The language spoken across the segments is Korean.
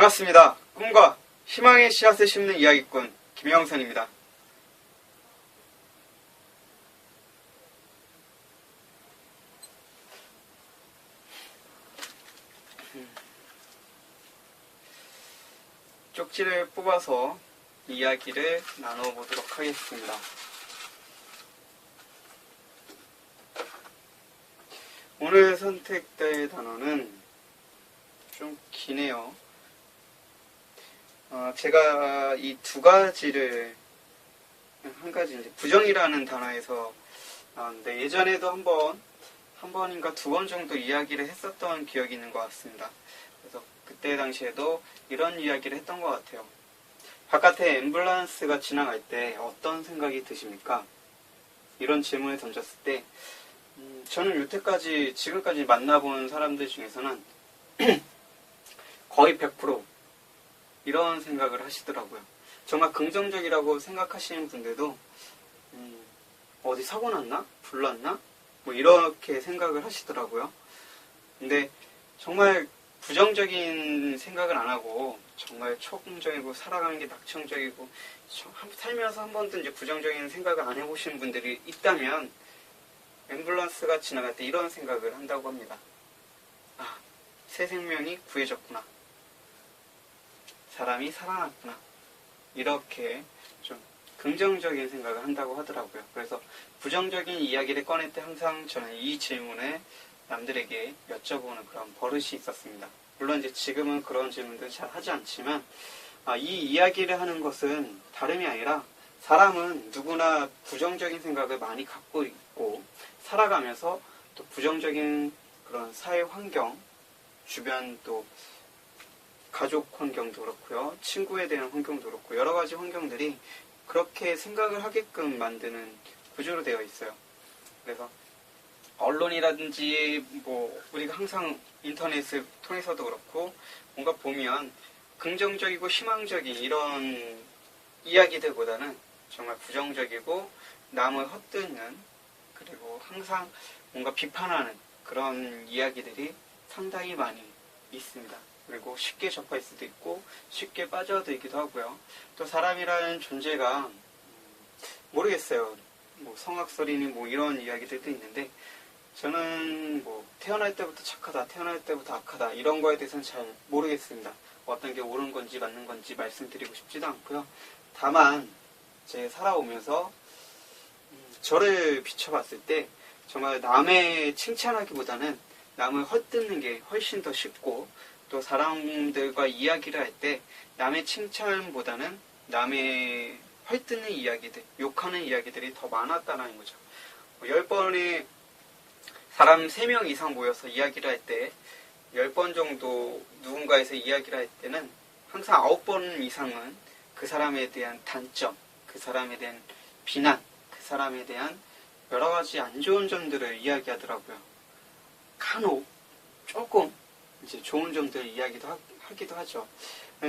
반갑습니다. 꿈과 희망의 씨앗을 심는 이야기꾼 김영선입니다. 쪽지를 뽑아서 이야기를 나눠보도록 하겠습니다. 오늘 선택될 단어는 좀 기네요. 제가 이 두 가지를 한 가지 이제 부정이라는 단어에서 나왔는데 예전에도 한 번인가 두 번 정도 이야기를 했었던 기억이 있는 것 같습니다. 그래서 그때 당시에도 이런 이야기를 했던 것 같아요. 바깥에 앰뷸런스가 지나갈 때 어떤 생각이 드십니까? 이런 질문을 던졌을 때 저는 여태까지 지금까지 만나본 사람들 중에서는 거의 100% 이런 생각을 하시더라고요. 정말 긍정적이라고 생각하시는 분들도 어디 사고 났나? 불났나? 뭐 이렇게 생각을 하시더라고요. 근데 정말 부정적인 생각을 안 하고 정말 초긍정이고 살아가는 게 낙천적이고 살면서 한 번도 이제 부정적인 생각을 안 해보신 분들이 있다면 앰뷸런스가 지나갈 때 이런 생각을 한다고 합니다. 아, 새 생명이 구해졌구나. 사람이 살아났구나. 이렇게 좀 긍정적인 생각을 한다고 하더라고요. 그래서 부정적인 이야기를 꺼낼 때 항상 저는 이 질문을 남들에게 여쭤보는 그런 버릇이 있었습니다. 물론 이제 지금은 그런 질문들 잘 하지 않지만 이 이야기를 하는 것은 다름이 아니라 사람은 누구나 부정적인 생각을 많이 갖고 있고 살아가면서 또 부정적인 그런 사회 환경, 주변 또 가족 환경도 그렇고요. 친구에 대한 환경도 그렇고 여러 가지 환경들이 그렇게 생각을 하게끔 만드는 구조로 되어 있어요. 그래서 언론이라든지 뭐 우리가 항상 인터넷을 통해서도 그렇고 뭔가 보면 긍정적이고 희망적인 이런 이야기들보다는 정말 부정적이고 남을 헛되는 그리고 항상 뭔가 비판하는 그런 이야기들이 상당히 많이 있습니다. 그리고 쉽게 접할 수도 있고 쉽게 빠져들기도 하고요. 또 사람이라는 존재가 모르겠어요. 뭐 성악설이니 뭐 이런 이야기들도 있는데 저는 뭐 태어날 때부터 착하다, 태어날 때부터 악하다 이런 거에 대해서는 잘 모르겠습니다. 어떤 게 옳은 건지 맞는 건지 말씀드리고 싶지도 않고요. 다만 제가 살아오면서 저를 비춰봤을 때 정말 남의 칭찬하기보다는 남을 헛듣는 게 훨씬 더 쉽고 또 사람들과 이야기를 할 때 남의 칭찬보다는 남의 헐뜯는 이야기들, 욕하는 이야기들이 더 많았다는 거죠. 10번에 사람 3명 이상 모여서 이야기를 할 때 10번 정도 누군가에서 이야기를 할 때는 항상 9번 이상은 그 사람에 대한 단점, 그 사람에 대한 비난, 그 사람에 대한 여러 가지 안 좋은 점들을 이야기하더라고요. 간혹 조금 이제 좋은 점들을 하기도 하죠.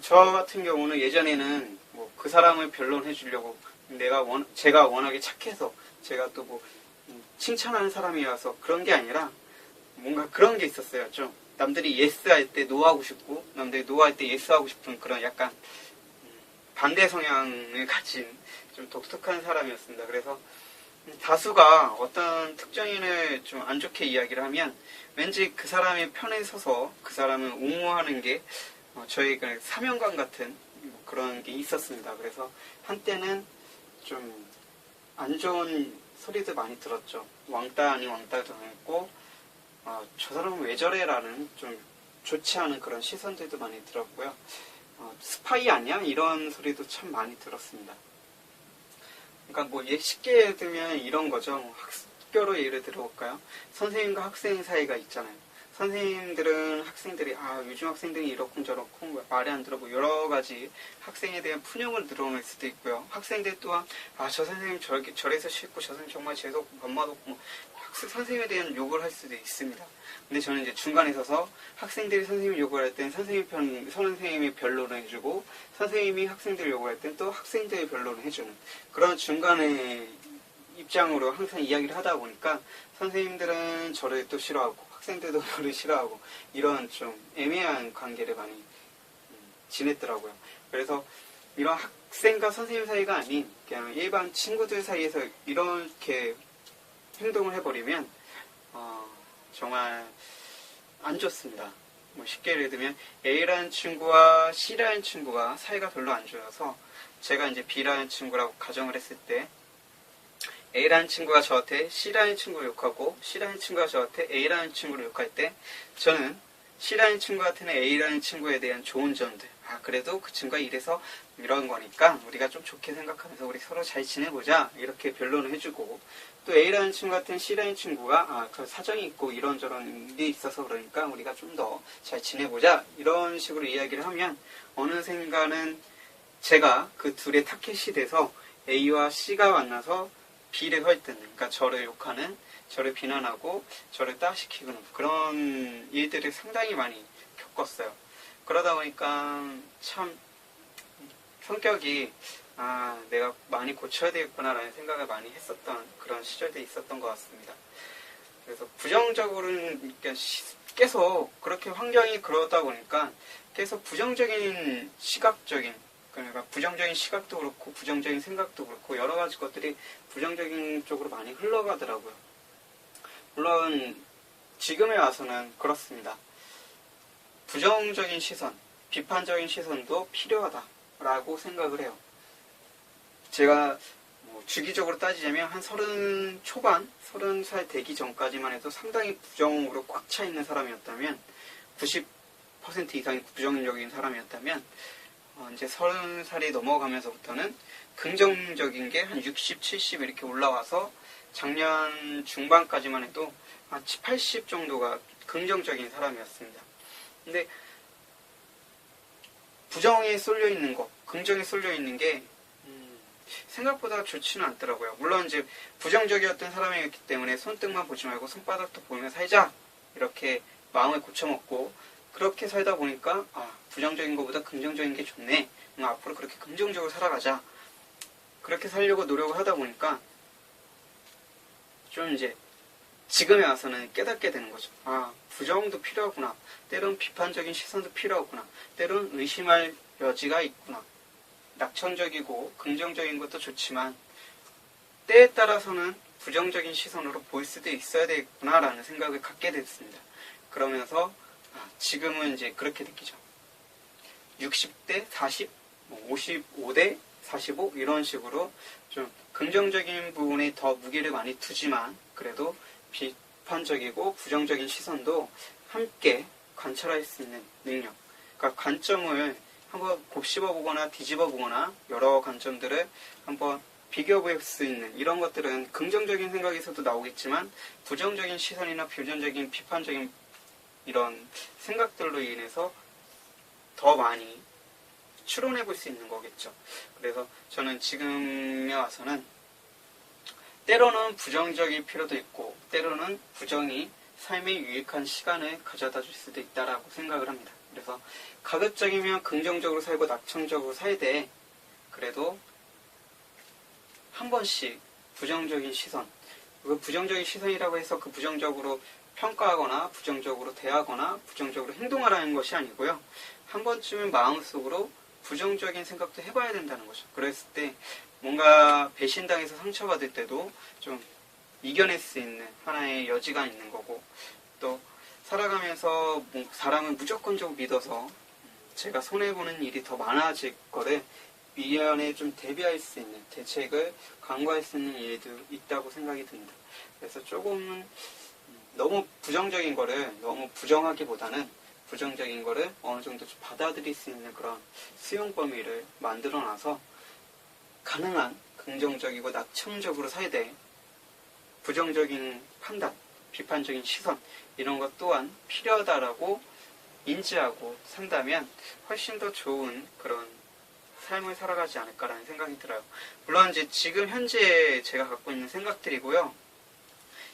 저 같은 경우는 예전에는 뭐 그 사람을 변론해 주려고 제가 워낙에 착해서 제가 또 뭐 칭찬하는 사람이라서 그런 게 아니라 뭔가 그런 게 있었어요. 좀 남들이 예스 할 때 노 하고 싶고 남들이 노 할 때 예스 하고 싶은 그런 약간 반대 성향을 가진 좀 독특한 사람이었습니다. 그래서 다수가 어떤 특정인을 좀 안 좋게 이야기를 하면 왠지 그 사람의 편에 서서 그 사람을 옹호하는 게 저희 사명감 같은 그런 게 있었습니다. 그래서 한때는 좀 안 좋은 소리도 많이 들었죠. 왕따 아닌 왕따도 했고 저 사람은 왜 저래? 라는 좀 좋지 않은 그런 시선들도 많이 들었고요. 스파이 아니야? 이런 소리도 참 많이 들었습니다. 그러니까 뭐 쉽게 예를 들면 이런 거죠. 학교로 예를 들어볼까요? 선생님과 학생 사이가 있잖아요. 선생님들은 학생들이 요즘 학생들이 이렇고 저렇고 말이 안 들어보고 여러 가지 학생에 대한 푸념을 늘어놓을 수도 있고요. 학생들 또한 저 선생님 저래서 싫고 저 선생님 정말 재수없고 밥맛없고 선생님에 대한 욕을 할 수도 있습니다. 근데 저는 이제 중간에 서서 학생들이 선생님 욕을 할 때는 선생님의 변론을 해주고 선생님이 학생들 욕을 할 때는 또 학생들의 변론을 해주는 그런 중간에 입장으로 항상 이야기를 하다 보니까 선생님들은 저를 또 싫어하고 학생들도 저를 싫어하고 이런 좀 애매한 관계를 많이 지냈더라고요. 그래서 이런 학생과 선생님 사이가 아닌 그냥 일반 친구들 사이에서 이렇게 행동을 해버리면 정말 안 좋습니다. 뭐 쉽게 예를 들면 A라는 친구와 C라는 친구가 사이가 별로 안 좋아서 제가 이제 B라는 친구라고 가정을 했을 때 A라는 친구가 저한테 C라는 친구를 욕하고 C라는 친구가 저한테 A라는 친구를 욕할 때 저는 C라는 친구한테는 A라는 친구에 대한 좋은 점들 그래도 그 친구가 이래서 이런 거니까 우리가 좀 좋게 생각하면서 우리 서로 잘 지내보자 이렇게 변론을 해주고 또 A라는 친구한테는 C라는 친구가 그 사정이 있고 이런저런 일이 있어서 그러니까 우리가 좀 더 잘 지내보자 이런 식으로 이야기를 하면 어느샌가는 제가 그 둘의 타켓이 돼서 A와 C가 만나서 B를 헐뜯는 그러니까 저를 욕하는 저를 비난하고 저를 따시키는 그런 일들을 상당히 많이 겪었어요. 그러다 보니까 참 성격이 내가 많이 고쳐야 되겠구나라는 생각을 많이 했었던 그런 시절들이 있었던 것 같습니다. 그래서 부정적으로는 계속 그렇게 환경이 그러다 보니까 계속 부정적인 시각적인 그러니까 부정적인 시각도 그렇고 부정적인 생각도 그렇고 여러 가지 것들이 부정적인 쪽으로 많이 흘러가더라고요. 물론 지금에 와서는 그렇습니다. 부정적인 시선, 비판적인 시선도 필요하다라고 생각을 해요. 제가 주기적으로 따지자면 한 30 초반, 30살 되기 전까지만 해도 상당히 부정으로 꽉 차 있는 사람이었다면 90% 이상이 부정적인 사람이었다면 이제 30살이 넘어가면서부터는 긍정적인 게 한 60, 70 이렇게 올라와서 작년 중반까지만 해도 한 80 정도가 긍정적인 사람이었습니다. 근데 부정에 쏠려 있는 거, 긍정에 쏠려 있는 게 생각보다 좋지는 않더라고요. 물론 이제 부정적이었던 사람이었기 때문에 손등만 보지 말고 손바닥도 보며 살자 이렇게 마음을 고쳐먹고 그렇게 살다 보니까 부정적인 것보다 긍정적인 게 좋네. 앞으로 그렇게 긍정적으로 살아가자. 그렇게 살려고 노력을 하다 보니까 좀 이제 지금에 와서는 깨닫게 되는 거죠. 부정도 필요하구나. 때론 비판적인 시선도 필요하구나. 때론 의심할 여지가 있구나. 낙천적이고 긍정적인 것도 좋지만 때에 따라서는 부정적인 시선으로 보일 수도 있어야 되겠구나라는 생각을 갖게 됐습니다. 그러면서 지금은 이제 그렇게 느끼죠. 60대 40, 55대 45 이런 식으로 좀 긍정적인 부분에 더 무게를 많이 두지만 그래도 비판적이고 부정적인 시선도 함께 관찰할 수 있는 능력. 그러니까 관점을 한번 곱씹어 보거나 뒤집어 보거나 여러 관점들을 한번 비교해 볼 수 있는 이런 것들은 긍정적인 생각에서도 나오겠지만 부정적인 시선이나 부정적인 비판적인 이런 생각들로 인해서 더 많이 추론해 볼 수 있는 거겠죠. 그래서 저는 지금에 와서는 때로는 부정적일 필요도 있고 때로는 부정이 삶에 유익한 시간을 가져다 줄 수도 있다라고 생각을 합니다. 그래서 가급적이면 긍정적으로 살고 낙천적으로 살되 그래도 한 번씩 부정적인 시선 그 부정적인 시선이라고 해서 그 부정적으로 평가하거나 부정적으로 대하거나 부정적으로 행동하라는 것이 아니고요. 한 번쯤은 마음속으로 부정적인 생각도 해봐야 된다는 거죠. 그랬을 때 뭔가 배신당해서 상처받을 때도 좀 이겨낼 수 있는 하나의 여지가 있는 거고 또 살아가면서 사람은 무조건적으로 믿어서 제가 손해보는 일이 더 많아질 거를 미연에 좀 대비할 수 있는 대책을 강구할 수 있는 일도 있다고 생각이 듭니다. 그래서 조금은 너무 부정적인 거를 너무 부정하기보다는 부정적인 거를 어느 정도 좀 받아들일 수 있는 그런 수용 범위를 만들어놔서 가능한 긍정적이고 낙천적으로 살되 부정적인 판단, 비판적인 시선 이런 것 또한 필요하다라고 인지하고 산다면 훨씬 더 좋은 그런 삶을 살아가지 않을까라는 생각이 들어요. 물론 이제 지금 현재 제가 갖고 있는 생각들이고요.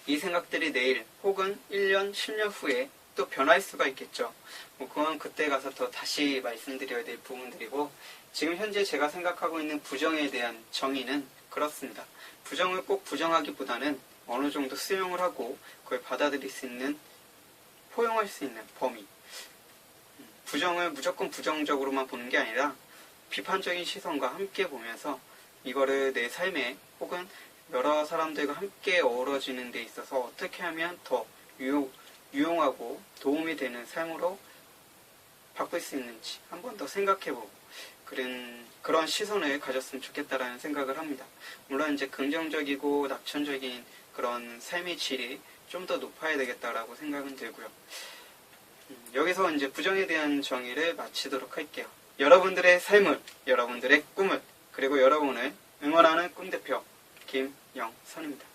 이 생각들이 내일 혹은 1년, 10년 후에 또 변할 수가 있겠죠. 그건 그때 가서 더 다시 말씀드려야 될 부분들이고 지금 현재 제가 생각하고 있는 부정에 대한 정의는 그렇습니다. 부정을 꼭 부정하기보다는 어느 정도 수용을 하고 그걸 받아들일 수 있는 포용할 수 있는 범위 부정을 무조건 부정적으로만 보는 게 아니라 비판적인 시선과 함께 보면서 이거를 내 삶에 혹은 여러 사람들과 함께 어우러지는 데 있어서 어떻게 하면 더 유용하고 도움이 되는 삶으로 바꿀 수 있는지 한 번 더 생각해보고 그런 시선을 가졌으면 좋겠다라는 생각을 합니다. 물론 이제 긍정적이고 낙천적인 그런 삶의 질이 좀 더 높아야 되겠다라고 생각은 들고요. 여기서 이제 부정에 대한 정의를 마치도록 할게요. 여러분들의 삶을, 여러분들의 꿈을, 그리고 여러분을 응원하는 꿈대표 김영선입니다.